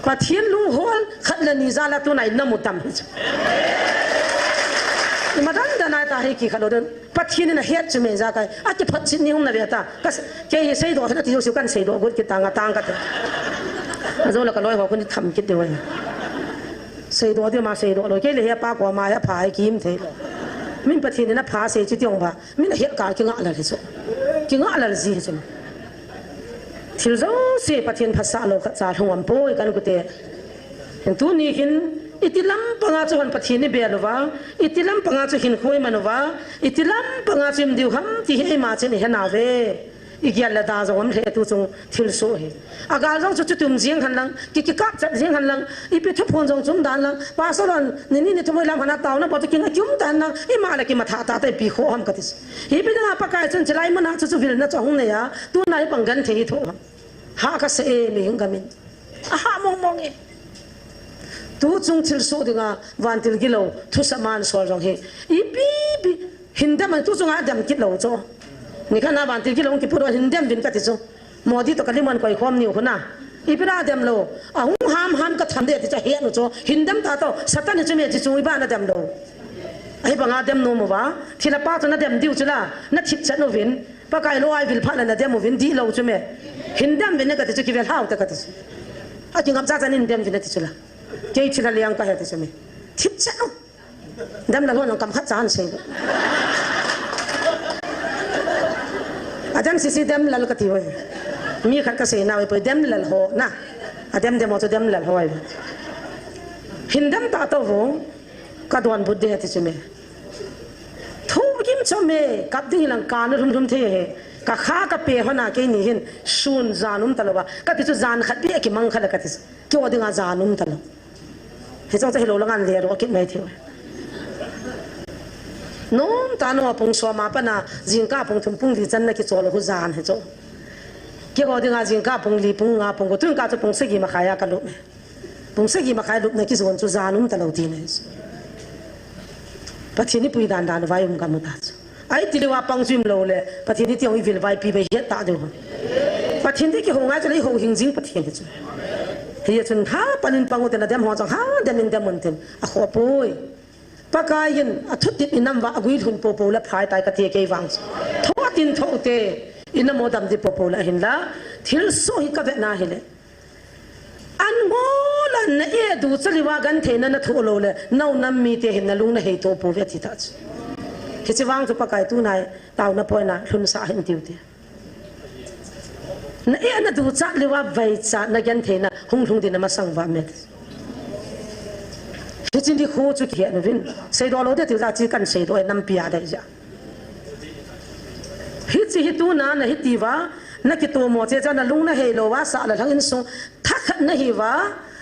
把天路好，看了你咋了都来那么淡。你们当然那大黑气看到的，把天那黑就没咋个，啊，这拍起你红那边ta，可是这谁多，那就是干谁多，我给当个的，那时候那个来话，我你ทำคิดด้วย谁多的嘛谁多，这里也八卦嘛也爬一金的，民把天那爬谁去丢吧，民那黑干就俺来的说，就俺来的事情。ที่เราเสียประเทศภาษาเราจะทำวันป่วยกันก็เตะเห็นตัวนี้เห็นอิติลัมปังอาจุวันประเทศนี้เบียร์ว่าอิติลัมปังอาจุเห็นคุยมันว่าอิติลัมปังอาจุมดิวฮัมที่ให้มาเช่นเห็นเอาเวอีกอย่างละตาจะวันเห็นตัวจงที่เราสู้เหอากาศเราจะจุ่มเสียงหันหลังกิกักจัดเสียงหันหลังอีไปทุบพนจงจุ่มดันหลังป้าสอนนี่ทุบไว้ลำพนักเต่านะพอจะกินจุ่มดันหลังอีมาอะไรกินมาท่าแต่ปีโคhamกันที่อีไปตั้งปากกายจนจะไล่มันหาจะวิลน่าจะหงเนี่ยตัวไหนปังกันที่ทุบหากเสียมีหิงกันมินหามองเอตัวจงทิลโซดึงวันทิลกิโลทุสมานสวรรค์เฮอีปีหินดำมันตัวจงอาดำกิโลโจนี่ขณะวันทิลกิโลกิพูดว่าหินดำบินกันที่โจโมดีตัวกันลิมันคอยความนิ่วคนน่ะอีปีน่าดำโลหุ่งห้ามก็ทำได้ที่จะเฮียนโจหินดำตาโตสัตว์นี่จะมีที่จงอีบ้านน่ะดำโลไอ้บางอาดำโนมว่าที่ละป้าตัวน่ะดำดิวจุล่ะน่ะทิพย์จัดโนวินปากไก่โลไอวิลพันน่ะดำโนวินดีโลจุเมหินดำวินเนี่ยก็ที่จะกินเวลห้าวแต่ก็ที่อาจจะงับจ้าจันหินดำวินเนี่ยที่จุล่ะเจ้าที่ละเลี้ยงก็เห็นที่จุเมทิพย์จัดโนดำละล้วนกำขัดจานเสียอาจารย์สิดำละลุกที่ไว้มีขัดก็เสียนาไว้ไปดำละหัวนะอาดำดำตัวดำละหัวหินดำตาโตวงกัดวันบุตรเดียที่จุเมทุกยิ้มชมเมกับดิ้งหลังการรุ่มเทเหก็ข้ากับเปียหน้าเกนี่เห็นซูนจานุมตลอดก็ที่จะจานขัดเปียกี่มังขัดก็ที่กี่วันดึงอาจานุมตลอดที่ต้องจะให้เราละงานเรียนรู้คิดไม่เท่าน้องตาโน่ปงสวมาปนะจิงก้าปงทุ่มปงดีจันนักกิจวัตรกุจานให้โจกี่วันดึงอาจิงก้าปงลีปงงาปงก็ถึงก้าจะปงสกีมาขายกันลุกไหมปงสกีมาขายลุกในกิจวัตรจุจานุมตลอดทีนี้ปัจจุบันนี้ปุยดานไว้อุ้มกันมุตัดไอ้ที่เรียกว่าปังจิมโลเลยปัจจุบันนี้ที่องค์วิลไว้ปีไปเฮ็ดตาดูปัจจุบันที่กี่หงายจะเลยหงหิงจิงปัจจุบันนี้เฮียจนหาปนินปังอุตนะเดมหัวจังหาเดมินเดมันเต็มอ่ะขอปุยปากกายินอ่ะทุติดอินน้ำว่ากุยทุนโปโปและพายตายกะเทียเกยวังทอดินทอเตอินน้ำโมดำดิโปโปและเห็นละทิลโซฮิกะเวนาเฮเลอันโมลันเอดูสลิวากันเทนันทุโลเลน่าวน้ำมีเตเห็นนลุงนะเฮโตโปเวทิตัดเฮจิวังจุปากายตู้นายตาวนับปอยนะลุนสาหินติวเตนั่นเองนั่นดูจักลิวาไว้จักนักยันเทนะหงดินมาสังวามิดเฮจินที่โคจุกเหียนวินเสดอโลเดติวจักจีกันเสดอยน้ำปียาได้จ้ะเฮจิฮิตูนานะฮิติวานักกิตัวหมอเจจานะลุงนะเฮโลวาสาละทั้งอินทรงทักนะฮิวา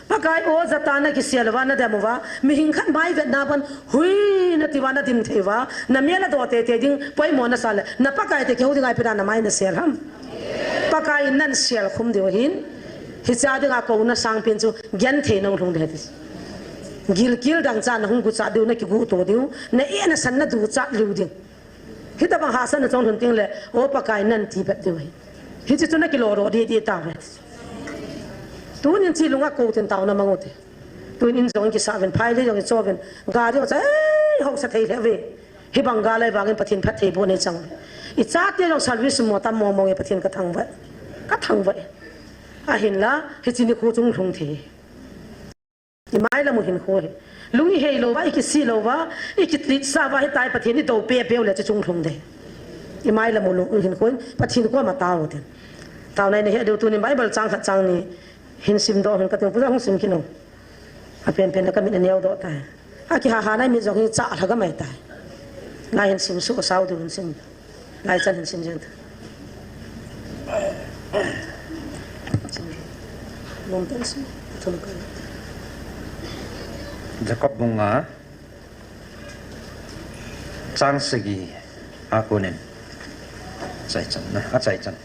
ปากายโอจัตานะกิเสียลวานะเดมวามีหิงขันใบเวียดนาบันหุยนะติวานะดิมเทวานะเมียละตัวเตเตดิงปอยหมอนะสาละนะปากายเตเกี่ยวดิงไอพิดานะไม่นะเสียลำปากายนั่นเสียลคุมเดียวหินฮิจาดิงอาโกนะสังเป็นจูยันเทนงลงเดติกิลดังจานหงกุจัดดิวนะกิกูตัวดิวนะเอนะสันนะดูจัดลิวดิงฮิตาบังหาสันนะจงทุนติงเลยโอปากายนั่นทีแบบเดียวฮิจิตุนะกิโลโรดีตาวเลยตัวนี้ที่ลุงก็กูถึงตาวนะมังอุตตัวนี้จงกิสาเป็นพายเลยจงกิโจเป็นกาเดียวจะหกสเตย์เลเวฮิบังกาเลยบางคนปะทินพัดเทบุในจังอีจ้าเตี้ยจงสัลวิสมัวตามมองปะทินกระทังไว้อาเห็นละฮิจินิคูจงลงเทอีไม้ละมุหินโคยลุงอีเฮโลว่าอีกิซีโลว่าอีกิติสาวาให้ตายปะทินนี่โตเปียเปียวเลยจะจงลงเทอีไม้ละมุลุงหินโคยปะทินก็มาตาวเถอะตาวในเนี่ยเดี๋ยวตัวนี้ไม้บอลจังขัดจังนี่หินซิมโดหินกระตุ้งพุ่งหินซิมกินงอาเป็นแล้วก็มีอันเดียวโดตายอากิหาในมีจงหินจ่าแล้วก็ไม่ตายลายหินซิมสู้สาวดูหินซิมลายจันหินซิมเจนลงเต้นซิทุนกันจะกบงงาจังสกีอากุนินใจจันนะอาใจจัน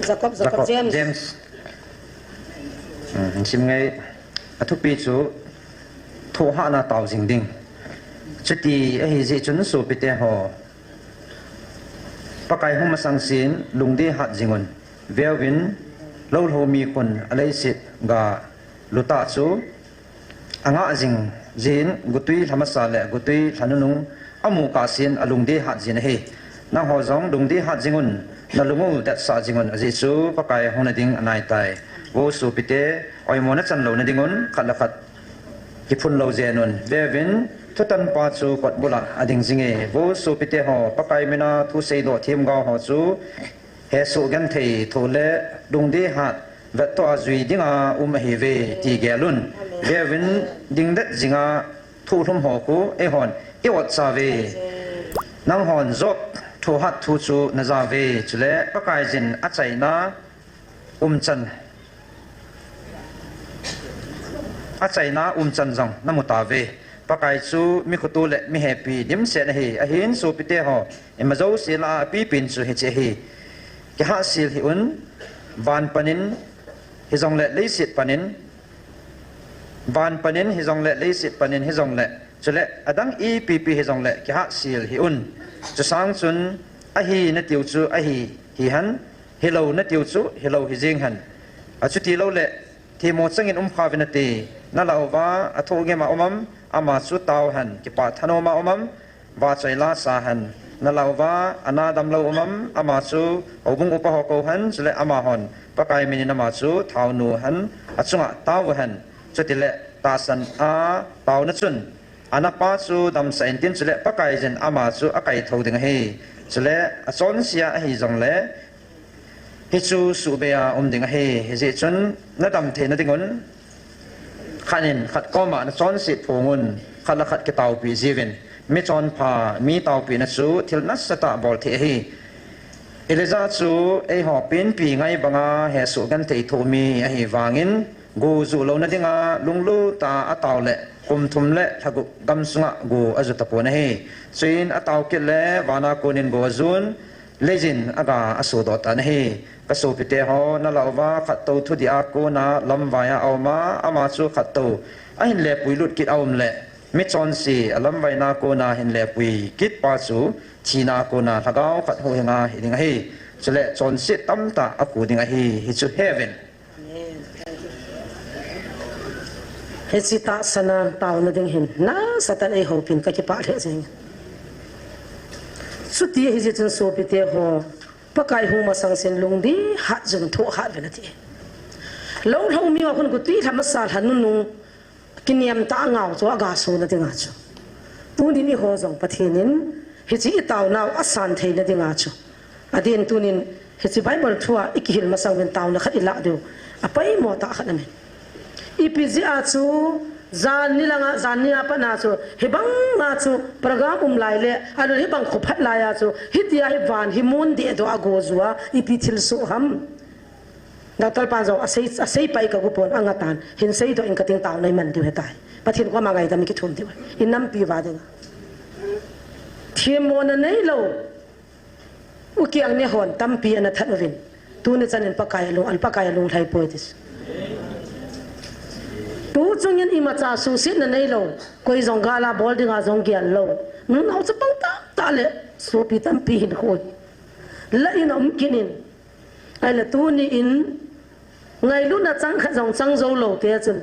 Jacob Jamesชิมไงทุกปีจูทั่วหน้าตาวจริงดิงจุดที่ไอ้เจ้าจนสูบไปเตะหัวปากไก่ห้องมาสังสินลุงดีหัดจิงวนเวลวิน lâu lâu mi con lấy xịt gà lụt tạ chú anga jing jin gutui thamasa le gutui thanunung amu ka sin alung de hat jin he na ho jong dung de hat jingun na lungu dat sa jingun aji chu pakai hona ding anai tai wo su pite oi mona chan lo na dingun khalakhat ki phun lo jenun vevin thutan pa chu kot bula ading jinge wo su pite ho pakai mena thu sei do thim ga ho chu he su gan thei thole dung de hat vet to azui dinga hi ve ti gelun vevin ding dat jinga thu thum ho ku e hon e wat sa ve nang hon zok thu hat thu chu na za ve chule pakai jin a chai na chan a chai na chan jong namuta ve pakai chu mi khutu le mi happy dim se na hi a hin su pite ho emazo sila pi pin chu he che hi ke ha sil hi un van panin hi jong le leisit panin van panin hi jong le leisit panin hi jong le chule adang e pp hi jong le ke ha sil hi un chu sang chun a hi na tiu chu a hi han hello na tiu chu hello hi jing han a chu ti lo le thi mo changin kha vinati na lawa a tho ge ma omam ama chu taw han ki pa thano ma omam wa chaila sa han na lawa ana dam lo omam ama chu obung upa ho ko han chule ama hon pakai mini na ma chu thau nu han achunga taw han chutile ta san a taw na chun ana pa chu dam sa intin chule pakai jen ama chu akai tho ding he chule a chon sia hi jong le hi chu su be a ding he je chun na dam the na dingun khanin khat ko ma na chon si phungun khala khat ke taw pi jiven mi chon pha mi taw pi na chu thil na sata bol the hi eleza chu e ho pin pi ngai banga he su gan thei tho mi a hi wangin gu zu lo na dinga lunglu ta ataw le kum thum le thagu gam sunga gu azu tapona he chuin ataw ke le wana konin go zun lejin aga asu do ta he kaso pite ho na lawa khat to thu di a ko na lam waya awma ama chu khat to a hin le puilut kit awm le mi chon si alam vai na ko na hin le pui kit pa chu china ko na thagaw khat ho nga hi ding he chule chon si tam ta aku ding hi chu heaven hecita sana taw na ding hin na satan e hopin ka ki pa le jing suti hi jin so pite ho pakai hu ma sang sen lung di hat jun tho hat velati lo lo mi wa kun ku ti tham sa han nu kiniam ta ngau cho aga so na dinga chu tu ni ni ho jong pathinin hi chi taw naw asan thei na dinga chu adin tunin hi chi bible thua ikihil ma sang ben taw na khat ila do apai mo ta khat na me ipg a chu zan ni langa zan ni apa na chu hebang ma chu program lai le alo hebang khu phat la ya chu hitia he van hi mun de do ago zuwa ipi thil su ham datal pa zo asei pai ka gupon angatan hin sei do in kating taw nai man du hetai pathin ko ma ngai dam ki thum diwa in nam pi wa de thiem mon nei lo u kiang ne hon tam pi ana that win tu ne chanin pakai lo an pakai lo thai poitis tu chung yin ima cha su sit na nei lo koi zong gala bol dinga zong gian lo nu nau cha pang ta le so pi tam pi hin khoi la in om kinin ai la tu ni in ngai lu na chang kha zong chang zo lo te chun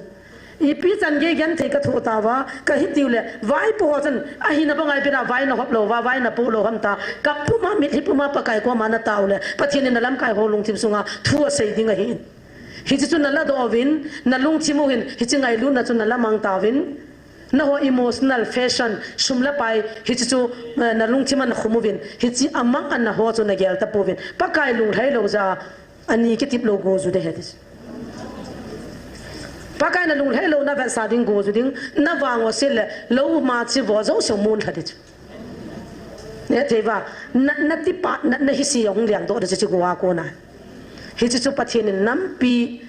i pi chan ge gan the ka thu ta wa ka hi tiu le vai po chan a hi na ba ngai pina vai na hop lo wa vai na pu lo ham ta ka pu ma mi thi pu ma pa kai ko ma na taw le pathin na lam kai ho lung thim sunga thu a sei dinga hi hi chu na la do win na lung chimu hin hi chingai lu na chu na lamang ta win na ho emotional fashion shumla pai hi chu na lung chiman khumu win hi chi amang an na ho chu na gel ta pu win pakai lung thai lo za ani ki tip lo go zu de hedis pakai na lung thai lo na va sa ding go zu ding na wang o sil lo ma chi wo zo so mun hadis ne theva na ti pa na hi si yong liang do de chi go wa ko na hi chu pathin nam pi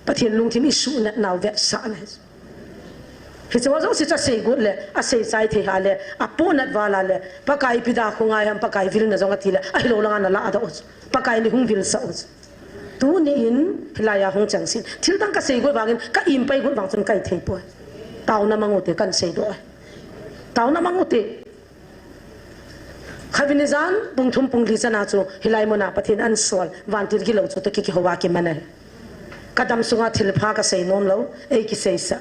pathin lung thim isu na naw ve sa na hi chu zo si cha sei gut le a sei sai the ha le a ponat wala le pakai pida khungai ham pakai vil na zonga tile a lo langa na la da os pakai ni hung vil sa os tu ni in hilaya hung chang sin thil tang ka sei gut wangin ka im pai gut wang chun kai thei po taw na mangote kan sei do taw na mangote khavinizan pung thum pung li chana chu hilai mona pathin an sol wantir ki lo chu to ki howa ki manal kadam sunga thilpha ka sei nom lo ei ki sei sa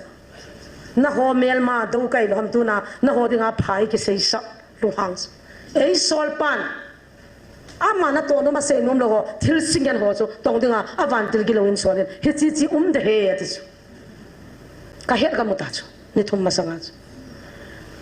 na ho mel ma do kai lo ham tu na ho dinga phai ki sei sa lu hang ei sol pan ama na to no ma sei nom lo thil singan ho chu tong dinga avan til gi lo in solen hi chi chi de he ati chu ka het ka muta chu ni thum ma sanga chu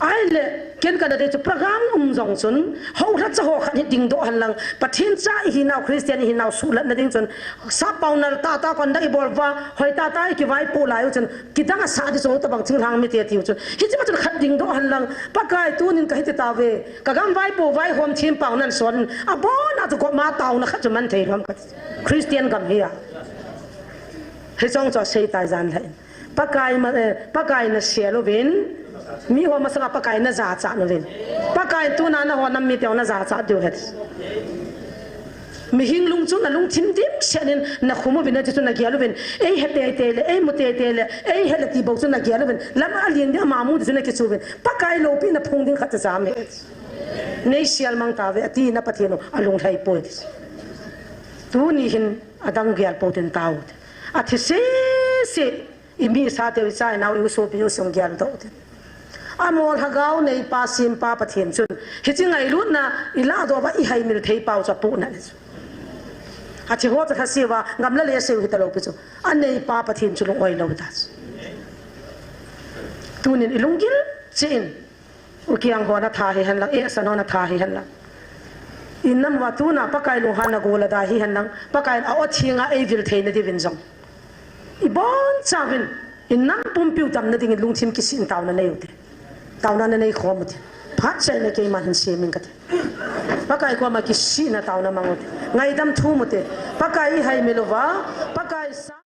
ai le ken ka de chu program jong chun ho ra cha ho khan ding do han lang pathin cha hi naw christian hi naw su la na ding chun sa paunar ta kon dai bol wa hoi ta ki vai po lai chun ki dang sa di so ta bang ching hang mi te ti chun hi chi ma chun khat ding do han lang pa kai tu nin ka hi ta ve ka gam vai po vai hom thim pau nan son a bo na tu ko ma taw na khat man thei ram ka christian gam hi ya he chong cho sei tai jan lai pa kai na sielo vin mi ho masanga pakai na za cha no len pakai tu na ho nam mi te na za cha dio het mi hing lung chu na lung thim dim shenin na khumo bin na chu na gialu ben ei hete te le ei mute te le ei hele ti bo chu na gialu ben lam alien dia mamu de na ke chu ben pakai lo pi na phung ding khat cha me nei sial mang ta ve ati na pathino alung thai po tu ni hin adang gial po ten tau athi se imi sa te sa na u so pi so gial do amol hagau nei pa sim pa pathian chun hi chingai lut na ila do ba i hai mil thei pau cha pu na a chi ho cha khasiwa ngamla le se hi ta lo pi chu an nei pa pathian chu lo oi lo ta tunin ilungil chin u kiang ho na tha hi han lang e san ho na tha hi han lang innam wa tu na pakai lu han na gola da hi han lang pakai a o thinga e vil thei na di vin jong i bon chavin innam pumpiu tam na ding lung thim ki sin taw na nei u tao na nei khom ti phat sai na ke ma hin se min ka pakai ko ma ki si na tao na mangot ngai dam thu mu te pakai hai melowa pakai sa